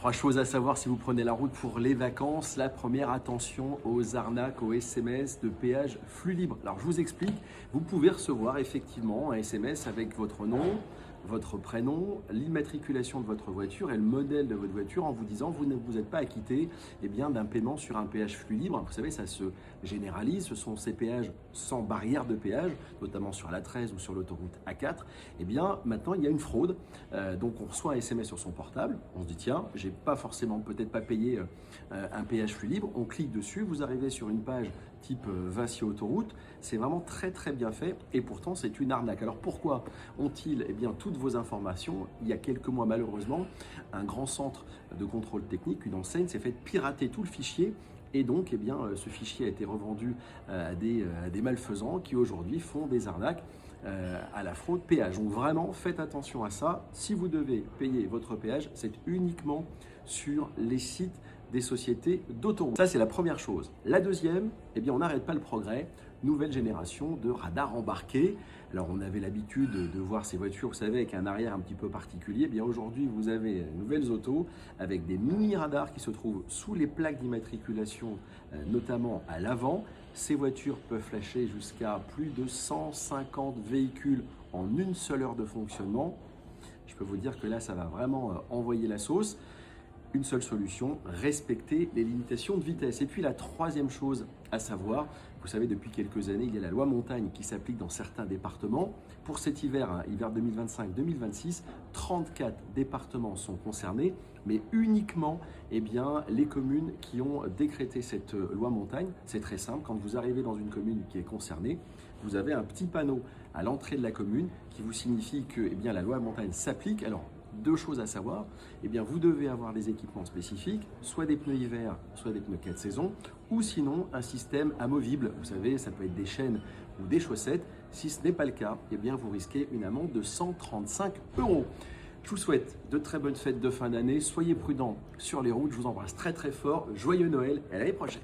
Trois choses à savoir si vous prenez la route pour les vacances. La première, attention aux arnaques, aux SMS de péage flux libre. Alors je vous explique, vous pouvez recevoir effectivement un SMS avec votre nom, votre prénom, l'immatriculation de votre voiture et le modèle de votre voiture en vous disant vous ne vous êtes pas acquitté d'un paiement sur un péage flux libre. Vous savez, ça se généralise, ce sont ces péages sans barrière de péage, notamment sur la 13 ou sur l'autoroute A4. Maintenant il y a une fraude, donc on reçoit un SMS sur son portable, on se dit tiens, j'ai pas forcément peut-être pas payé un péage flux libre, on clique dessus, vous arrivez sur une page type Vinci Autoroute, c'est vraiment très très bien fait et pourtant c'est une arnaque. Alors pourquoi ont-ils toutes vos informations? Il y a quelques mois malheureusement, un grand centre de contrôle technique, une enseigne s'est fait pirater tout le fichier et donc ce fichier a été revendu à des malfaisants qui aujourd'hui font des arnaques à la fraude péage. Donc vraiment faites attention à ça. Si vous devez payer votre péage, c'est uniquement sur les sites des sociétés d'autoroute. Ça, c'est la première chose. La deuxième, on n'arrête pas le progrès. Nouvelle génération de radars embarqués. Alors, on avait l'habitude de voir ces voitures, vous savez, avec un arrière un petit peu particulier. Aujourd'hui, vous avez de nouvelles autos avec des mini-radars qui se trouvent sous les plaques d'immatriculation, notamment à l'avant. Ces voitures peuvent flasher jusqu'à plus de 150 véhicules en une seule heure de fonctionnement. Je peux vous dire que là, ça va vraiment envoyer la sauce. Une seule solution, respecter les limitations de vitesse. Et puis la troisième chose à savoir, vous savez, depuis quelques années, il y a la loi montagne qui s'applique dans certains départements. Pour cet hiver, hiver 2025-2026, 34 départements sont concernés, mais uniquement les communes qui ont décrété cette loi montagne. C'est très simple, quand vous arrivez dans une commune qui est concernée, vous avez un petit panneau à l'entrée de la commune qui vous signifie que la loi montagne s'applique. Alors, deux choses à savoir, vous devez avoir des équipements spécifiques, soit des pneus hiver, soit des pneus 4 saisons, ou sinon un système amovible. Vous savez, ça peut être des chaînes ou des chaussettes. Si ce n'est pas le cas, vous risquez une amende de 135 €. Je vous souhaite de très bonnes fêtes de fin d'année. Soyez prudents sur les routes. Je vous embrasse très très fort. Joyeux Noël et à l'année prochaine.